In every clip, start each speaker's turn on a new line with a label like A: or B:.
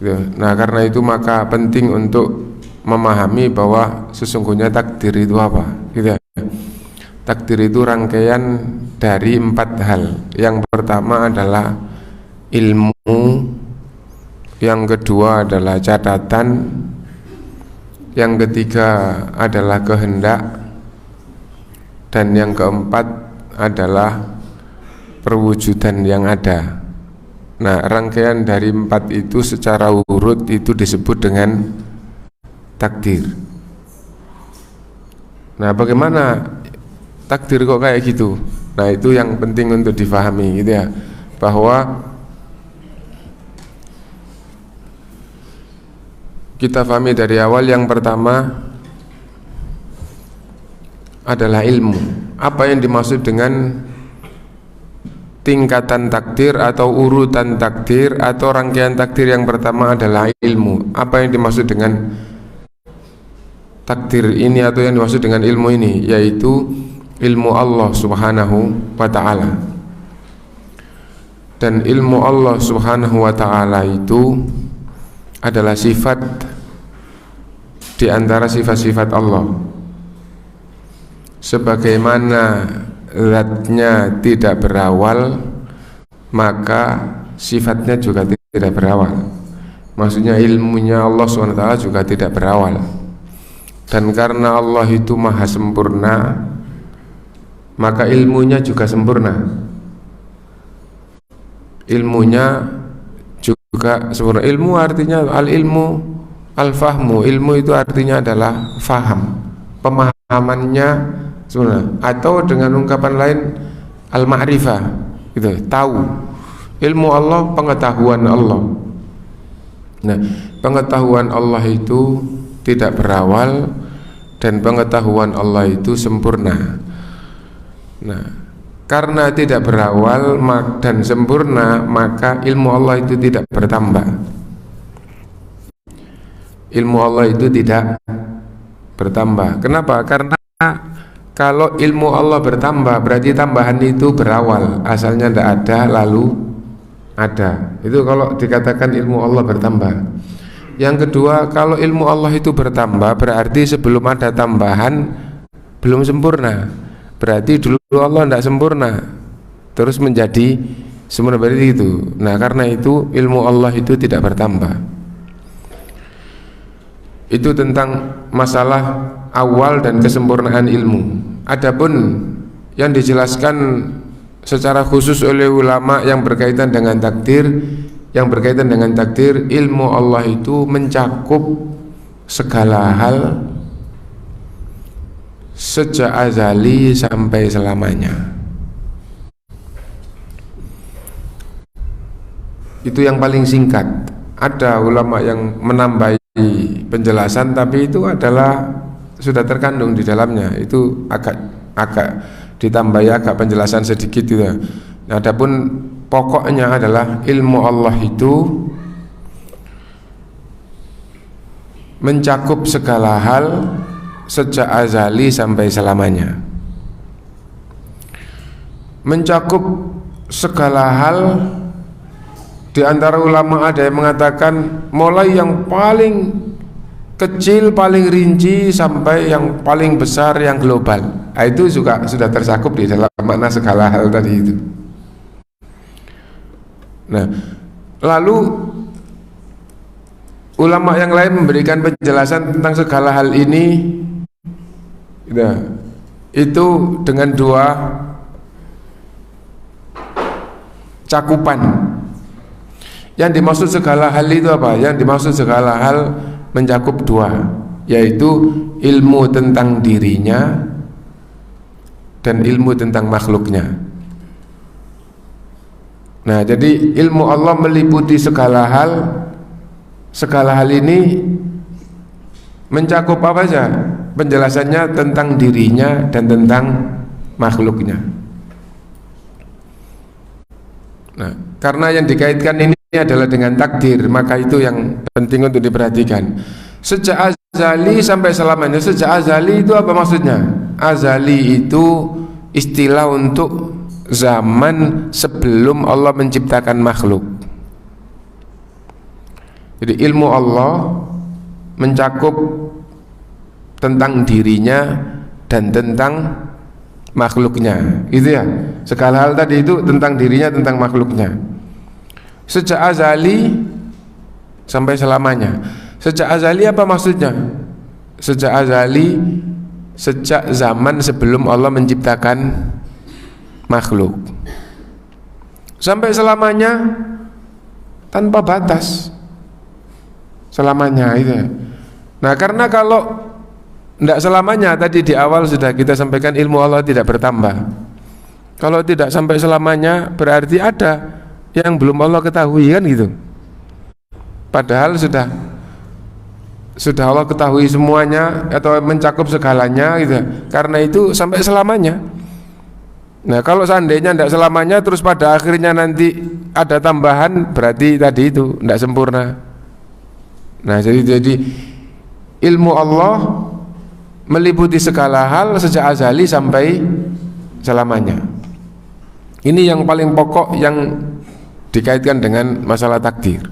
A: gitu. Nah karena itu maka penting untuk memahami bahwa sesungguhnya takdir itu apa gitu ya. Takdir itu rangkaian dari 4 hal. Yang pertama adalah ilmu, yang kedua adalah catatan, yang ketiga adalah kehendak, dan yang keempat adalah perwujudan yang ada. Nah rangkaian dari 4 itu secara urut itu disebut dengan takdir. Nah bagaimana takdir kok kayak gitu? Nah itu yang penting untuk difahami gitu ya, bahwa kita pahami dari awal. Yang pertama adalah ilmu. Apa yang dimaksud dengan tingkatan takdir atau urutan takdir atau rangkaian takdir? Yang pertama adalah ilmu. Apa yang dimaksud dengan takdir ini atau yang dimaksud dengan ilmu ini? Yaitu ilmu Allah subhanahu wa ta'ala. Dan ilmu Allah subhanahu wa ta'ala itu adalah sifat di antara sifat-sifat Allah. Sebagaimana zatnya tidak berawal, maka sifatnya juga tidak berawal. Maksudnya ilmunya Allah SWT juga tidak berawal. Dan karena Allah itu maha sempurna, maka ilmunya juga sempurna. Ilmunya juga sempurna. Ilmu artinya al-ilmu al-fahmu. Ilmu itu artinya adalah faham, pemahamannya sempurna. Atau dengan ungkapan lain al-ma'rifah, gitu, tahu. Ilmu Allah, pengetahuan Allah. Nah, pengetahuan Allah itu tidak berawal dan pengetahuan Allah itu sempurna. Nah, karena tidak berawal dan sempurna, maka ilmu Allah itu tidak bertambah. Ilmu Allah itu tidak bertambah. Kenapa? Karena kalau ilmu Allah bertambah, berarti tambahan itu berawal, asalnya tidak ada lalu ada. Itu kalau dikatakan ilmu Allah bertambah. Yang kedua, kalau ilmu Allah itu bertambah, berarti sebelum ada tambahan belum sempurna. Berarti dulu Allah tidak sempurna, terus menjadi sempurna, berarti itu. Nah karena itu ilmu Allah itu tidak bertambah. Itu tentang masalah awal dan kesempurnaan ilmu. Adapun yang dijelaskan secara khusus oleh ulama yang berkaitan dengan takdir, ilmu Allah itu mencakup segala hal sejak azali sampai selamanya. Itu yang paling singkat. Ada ulama yang menambahi penjelasan, tapi itu adalah sudah terkandung di dalamnya. Itu agak ditambahi agak penjelasan sedikit gitu. Adapun pokoknya adalah ilmu Allah itu mencakup segala hal sejak azali sampai selamanya. Mencakup segala hal, di antara ulama ada yang mengatakan mulai yang paling kecil, paling rinci sampai yang paling besar, yang global. Nah, itu juga sudah tercakup di dalam makna segala hal tadi itu. Nah, lalu ulama yang lain memberikan penjelasan tentang segala hal ini. Nah, itu dengan 2 cakupan. Yang dimaksud segala hal itu apa? Yang dimaksud segala hal mencakup 2, yaitu ilmu tentang dirinya dan ilmu tentang makhluknya. Nah, jadi ilmu Allah meliputi segala hal. Segala hal ini mencakup apa saja? Penjelasannya tentang dirinya dan tentang makhluknya. Nah, karena yang dikaitkan ini adalah dengan takdir, maka itu yang penting untuk diperhatikan. Sejak azali sampai selamanya. Sejak azali itu apa maksudnya? Azali itu istilah untuk zaman sebelum Allah menciptakan makhluk. Jadi ilmu Allah mencakup tentang dirinya dan tentang makhluknya, gitu ya. Segala hal tadi itu tentang dirinya, tentang makhluknya. Sejak azali sampai selamanya. Sejak azali apa maksudnya? Sejak azali, sejak zaman sebelum Allah menciptakan makhluk, sampai selamanya tanpa batas, selamanya itu. Nah, karena kalau tidak selamanya, tadi di awal sudah kita sampaikan, ilmu Allah tidak bertambah. Kalau tidak sampai selamanya berarti ada yang belum Allah ketahui, kan gitu. Padahal sudah Allah ketahui semuanya atau mencakup segalanya gitu. Karena itu sampai selamanya. Nah, kalau seandainya tidak selamanya terus pada akhirnya nanti ada tambahan, berarti tadi itu tidak sempurna. Nah, jadi ilmu Allah meliputi segala hal sejak azali sampai selamanya. Ini yang paling pokok yang dikaitkan dengan masalah takdir.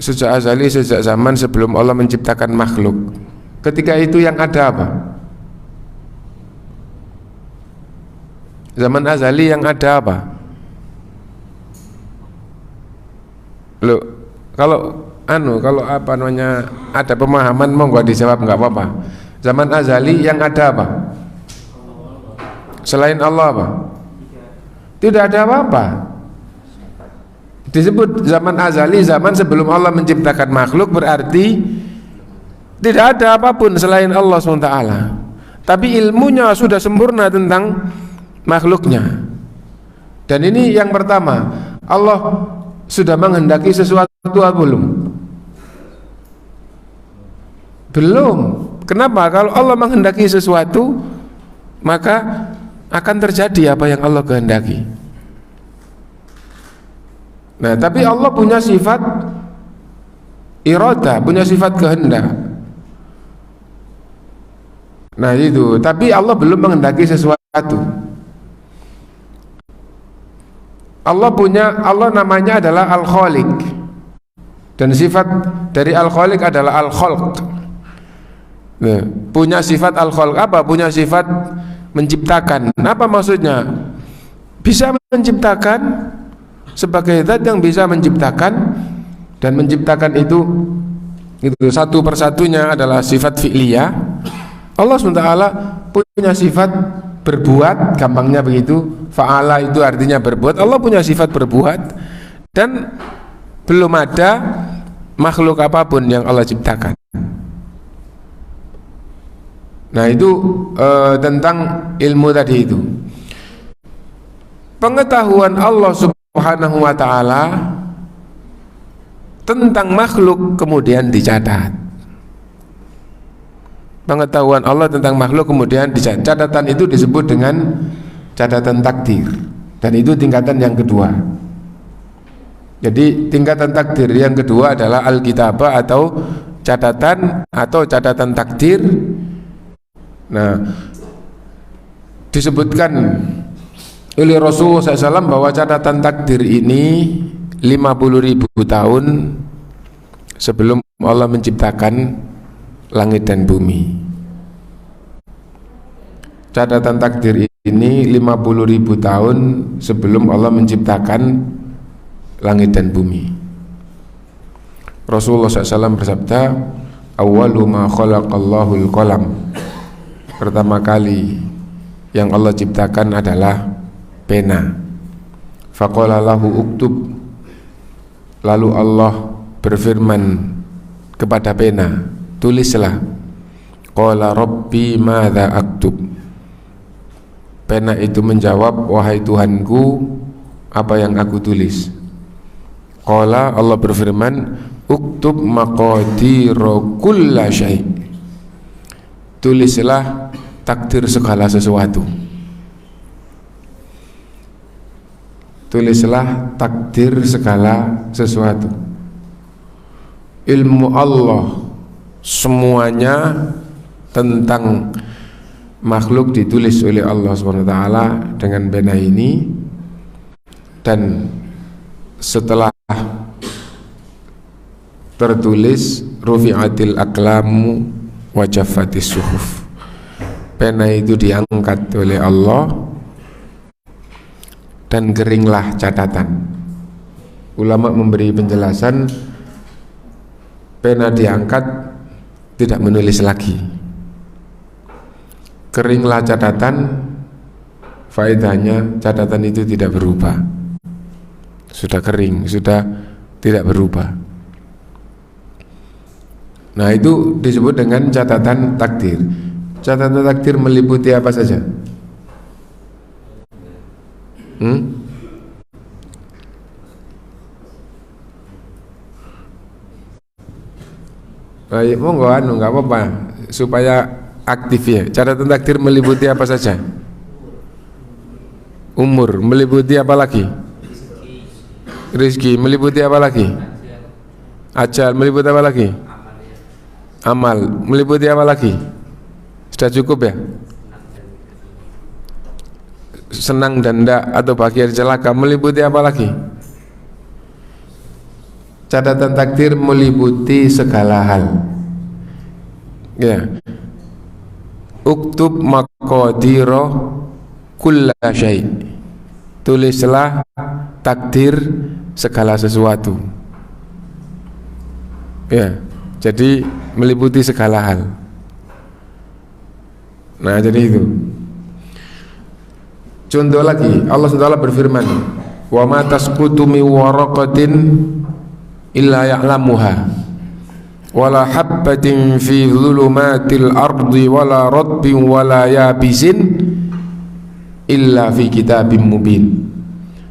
A: Sejak azali, sejak zaman sebelum Allah menciptakan makhluk. Ketika itu yang ada apa? Zaman azali yang ada apa? Loh, kalau apa namanya, ada pemahaman monggo dijawab, nggak apa-apa. Zaman azali yang ada apa? Selain Allah apa? Tidak ada apa-apa. Disebut zaman azali, zaman sebelum Allah menciptakan makhluk, berarti tidak ada apapun selain Allah SWT. Tapi ilmunya sudah sempurna tentang makhluknya. Dan ini yang pertama, Allah sudah menghendaki sesuatu atau belum? Belum. Kenapa? Kalau Allah menghendaki sesuatu, maka akan terjadi apa yang Allah kehendaki. Nah, tapi Allah punya sifat irada, punya sifat kehendak. Nah itu, tapi Allah belum menghendaki sesuatu. Allah namanya adalah Al-Khaliq, dan sifat dari Al-Khaliq adalah Al-Khalq. Nah, punya sifat Al-Khalq apa? Punya sifat menciptakan. Apa maksudnya? Bisa menciptakan, sebagai zat yang bisa menciptakan, dan menciptakan itu satu persatunya adalah sifat fi'liyah. Allah SWT punya sifat berbuat, gampangnya begitu. Fa'ala itu artinya berbuat. Allah punya sifat berbuat, dan belum ada makhluk apapun yang Allah ciptakan. Nah itu tentang ilmu tadi itu. Pengetahuan Allah Subhanahu wa ta'ala tentang makhluk kemudian dicatat. Pengetahuan Allah tentang makhluk kemudian dicatat. Catatan itu disebut dengan catatan takdir, dan itu tingkatan yang kedua. Jadi tingkatan takdir yang kedua adalah Alkitabah atau catatan takdir. Nah, disebutkan oleh Rasulullah SAW bahwa catatan takdir ini 50.000 tahun sebelum Allah menciptakan langit dan bumi. Catatan takdir ini 50.000 tahun sebelum Allah menciptakan langit dan bumi. Rasulullah SAW bersabda, "Awwalu ma khalaqallahul qalam." Pertama kali yang Allah ciptakan adalah pena. Faqala lahu uktub. Lalu Allah berfirman kepada pena, tulislah. Qala rabbi madza aktub. Pena itu menjawab, wahai Tuhanku, apa yang aku tulis? Qala, Allah berfirman, uktub maqadira kulla syai'. Tulislah takdir segala sesuatu. Tulislah takdir segala sesuatu. Ilmu Allah semuanya tentang makhluk ditulis oleh Allah SWT dengan pena ini, dan setelah tertulis rufi'atil aqlamu wa jaffatis suhuf, pena itu diangkat oleh Allah dan keringlah catatan. Ulama memberi penjelasan, pena diangkat tidak menulis lagi, keringlah catatan, faedahnya catatan itu tidak berubah, sudah kering, sudah tidak berubah. Nah, itu disebut dengan catatan takdir. Catatan takdir meliputi apa saja? Baik, monggo nggak apa-apa supaya aktif ya. Catatan takdir meliputi apa saja? Umur meliputi apa lagi? Rizki meliputi apa lagi? Ajal meliputi apa lagi? Amal meliputi apa lagi? Sudah cukup ya? Senang dan enggak atau bahagia celaka meliputi apa lagi? Catatan takdir meliputi segala hal. Ya. Uktub maqadiro kulla syai'. Tulislah takdir segala sesuatu. Ya. Jadi meliputi segala hal. Nah, jadi itu. Contoh lagi, Allah SWT berfirman, "Wa ma tasqutu min waraqatin illa ya'lamuha, wala habbatin fi dhulumatil ardi wala ratbin wala yabisin illa fi kitabim mubin."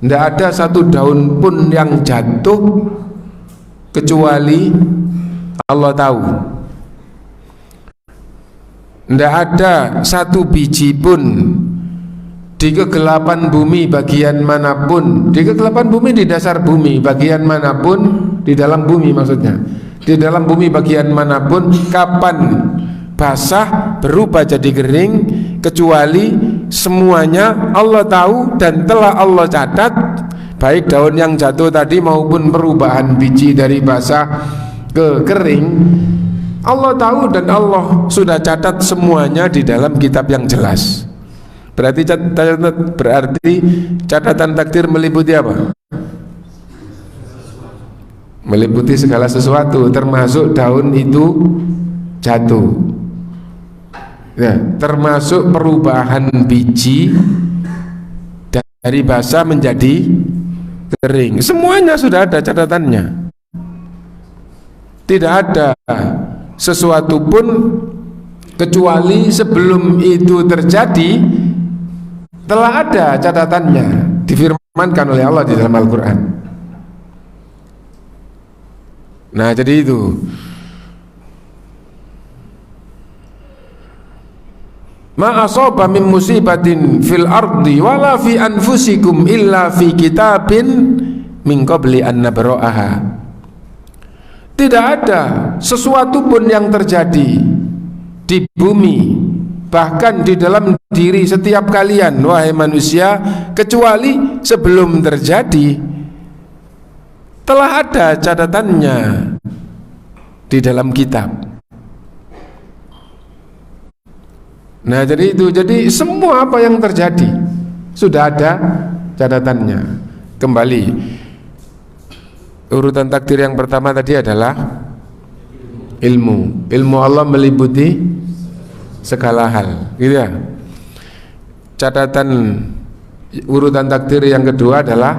A: Tidak ada satu daun pun yang jatuh kecuali Allah tahu. Tidak ada satu biji pun di kegelapan bumi bagian manapun, di kegelapan bumi di dasar bumi bagian manapun, di dalam bumi maksudnya, di dalam bumi bagian manapun, kapan basah berubah jadi kering, kecuali semuanya Allah tahu dan telah Allah catat, baik daun yang jatuh tadi maupun perubahan biji dari basah ke kering, Allah tahu dan Allah sudah catat semuanya di dalam kitab yang jelas. Berarti catatan takdir meliputi apa? Meliputi segala sesuatu, termasuk daun itu jatuh, ya, termasuk perubahan biji dari basah menjadi kering. Semuanya sudah ada catatannya. Tidak ada sesuatu pun kecuali sebelum itu terjadi telah ada catatannya, difirmankan oleh Allah di dalam Al-Quran. Nah, jadi itu. Ma asaba min musibatin fil ardi wala fi anfusikum illa fi kitabin min qabli an nabra'aha. Tidak ada sesuatu pun yang terjadi di bumi, bahkan di dalam diri setiap kalian, wahai manusia, kecuali sebelum terjadi telah ada catatannya di dalam kitab. Nah, jadi itu, jadi semua apa yang terjadi sudah ada catatannya. Kembali, urutan takdir yang pertama tadi adalah ilmu. Ilmu Allah meliputi segala hal, gitu ya. Catatan urutan takdir yang kedua adalah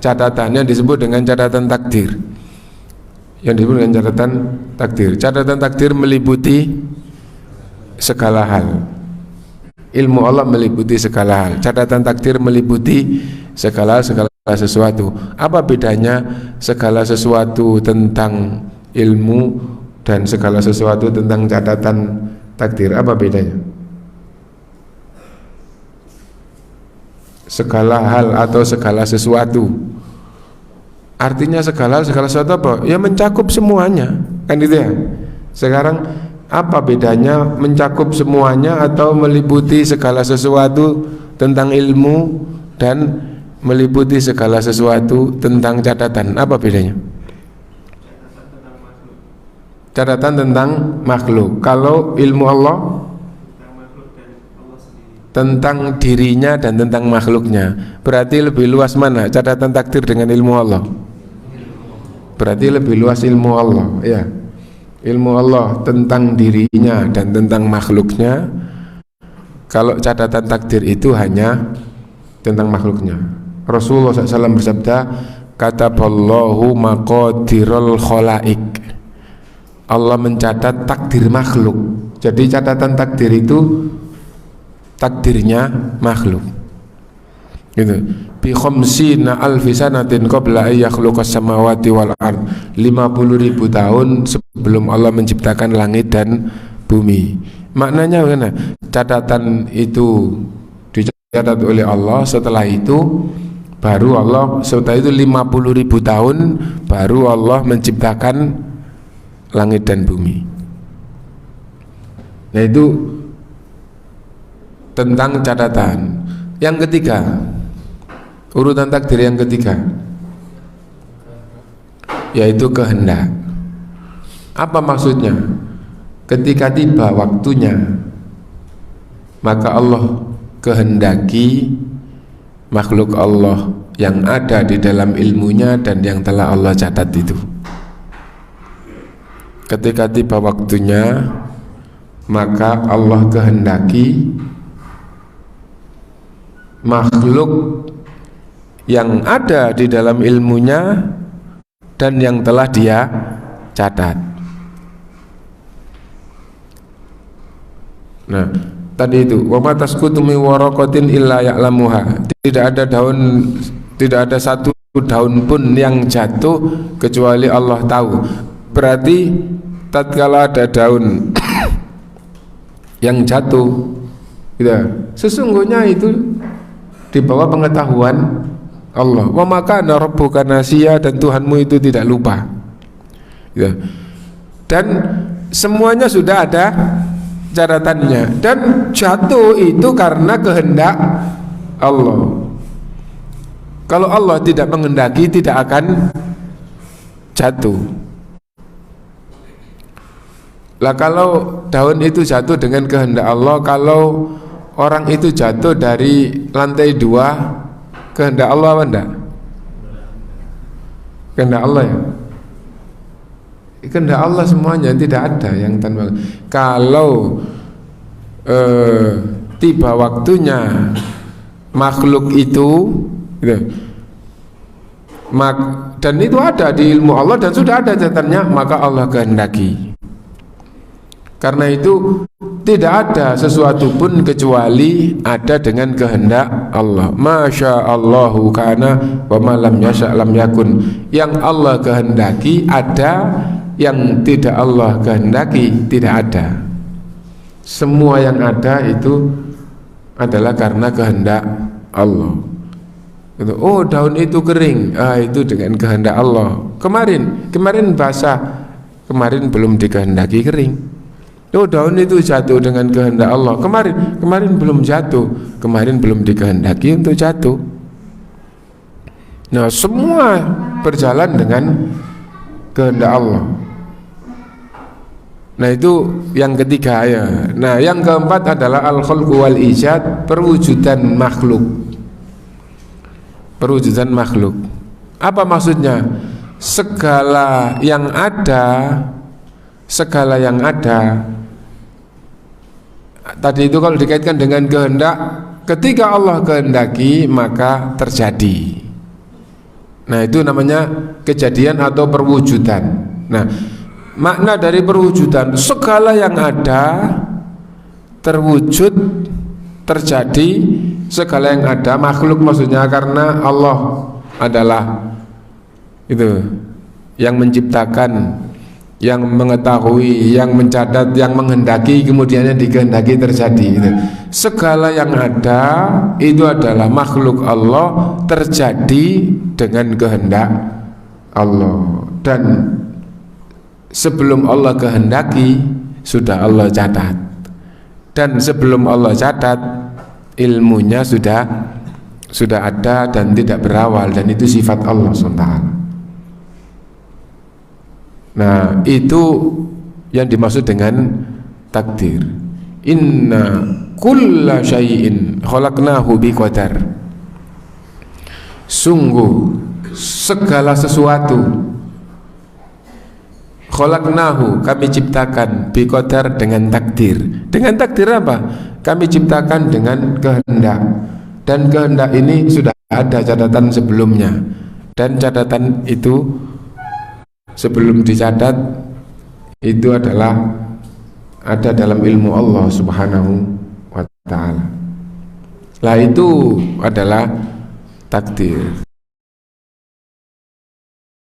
A: catatannya disebut dengan catatan takdir. Yang disebut dengan catatan takdir. Catatan takdir meliputi segala hal. Ilmu Allah meliputi segala hal. Catatan takdir meliputi segala sesuatu. Apa bedanya segala sesuatu tentang ilmu dan segala sesuatu tentang catatan takdir? Apa bedanya? Segala hal atau segala sesuatu, artinya segala sesuatu apa? Ya mencakup semuanya, kan gitu ya. Sekarang apa bedanya mencakup semuanya atau meliputi segala sesuatu tentang ilmu dan meliputi segala sesuatu tentang catatan. Apa bedanya? Catatan tentang makhluk. Kalau ilmu Allah tentang dirinya dan tentang makhluknya. Berarti lebih luas mana catatan takdir dengan ilmu Allah? Berarti lebih luas ilmu Allah, ya. Ilmu Allah tentang dirinya dan tentang makhluknya. Kalau catatan takdir itu hanya tentang makhluknya. Rasulullah SAW bersabda, kataballahu maqadirul khalaik. Allah mencatat takdir makhluk. Jadi catatan takdir itu takdirnya makhluk. Gitu. Bi khamsina alfi sanatin qabla ay yakhluqas samawati wal ard. 50.000 tahun sebelum Allah menciptakan langit dan bumi. Maknanya bagaimana? Catatan itu dicatat oleh Allah, setelah itu baru Allah, setelah itu 50.000 tahun baru Allah menciptakan langit dan bumi. Nah, itu tentang catatan. Yang ketiga, urutan takdir yang ketiga, yaitu kehendak. Apa maksudnya? Ketika tiba waktunya, maka Allah kehendaki makhluk Allah yang ada di dalam ilmunya dan yang telah Allah catat itu. Ketika tiba waktunya, maka Allah kehendaki makhluk yang ada di dalam ilmunya dan yang telah Dia catat. Nah, tadi itu wa ma tasqutu min waraqatin illa ya'lamuha. Tidak ada daun, tidak ada satu daun pun yang jatuh kecuali Allah tahu. Berarti tatkala ada daun yang jatuh, gitu, sesungguhnya itu di bawah pengetahuan Allah. Wa maka rabbuka nasiya, dan Tuhanmu itu tidak lupa, gitu. Dan semuanya sudah ada catatannya, dan jatuh itu karena kehendak Allah. Kalau Allah tidak menghendaki, tidak akan jatuh. Lah kalau daun itu jatuh dengan kehendak Allah, kalau orang itu jatuh dari lantai 2, kehendak Allah apa enggak? Kehendak Allah, ya. Kehendak Allah semuanya, tidak ada yang tanpa. Kalau tiba waktunya makhluk itu, gitu, dan itu ada di ilmu Allah dan sudah ada catatannya, maka Allah kehendaki. Karena itu tidak ada sesuatu pun kecuali ada dengan kehendak Allah. Masya Allahu kana wa ma lam yasha lam yakun. Yang Allah kehendaki ada, yang tidak Allah kehendaki tidak ada. Semua yang ada itu adalah karena kehendak Allah. Oh, daun itu kering, itu dengan kehendak Allah. Kemarin basah, kemarin belum dikehendaki kering. Oh, daun itu jatuh dengan kehendak Allah. Kemarin belum jatuh, kemarin belum dikehendaki untuk jatuh. Nah, semua berjalan dengan kehendak Allah. Nah, itu yang ketiga, ya. Nah, yang keempat adalah al-khalqu wal ijad, perwujudan makhluk. Perwujudan makhluk. Apa maksudnya? Segala yang ada tadi itu kalau dikaitkan dengan kehendak, ketika Allah kehendaki maka terjadi. Nah, itu namanya kejadian atau perwujudan. Nah, makna dari perwujudan, segala yang ada terwujud, terjadi, segala yang ada makhluk maksudnya, karena Allah adalah itu yang menciptakan, yang mengetahui, yang mencatat, yang menghendaki, kemudiannya dikehendaki terjadi. Gitu. Segala yang ada itu adalah makhluk Allah, terjadi dengan kehendak Allah, dan sebelum Allah kehendaki sudah Allah catat, dan sebelum Allah catat ilmunya sudah sudah ada dan tidak berawal, dan itu sifat Allah SWT. Nah, itu yang dimaksud dengan takdir. Inna kulla syai'in khalaqnahu biqadar. Sungguh segala sesuatu khalaqnahu, kami ciptakan, biqadar, dengan takdir. Dengan takdir apa? Kami ciptakan dengan kehendak. Dan kehendak ini sudah ada catatan sebelumnya. Dan catatan itu sebelum dicatat itu adalah ada dalam ilmu Allah Subhanahu wa ta'ala. Lah itu adalah takdir.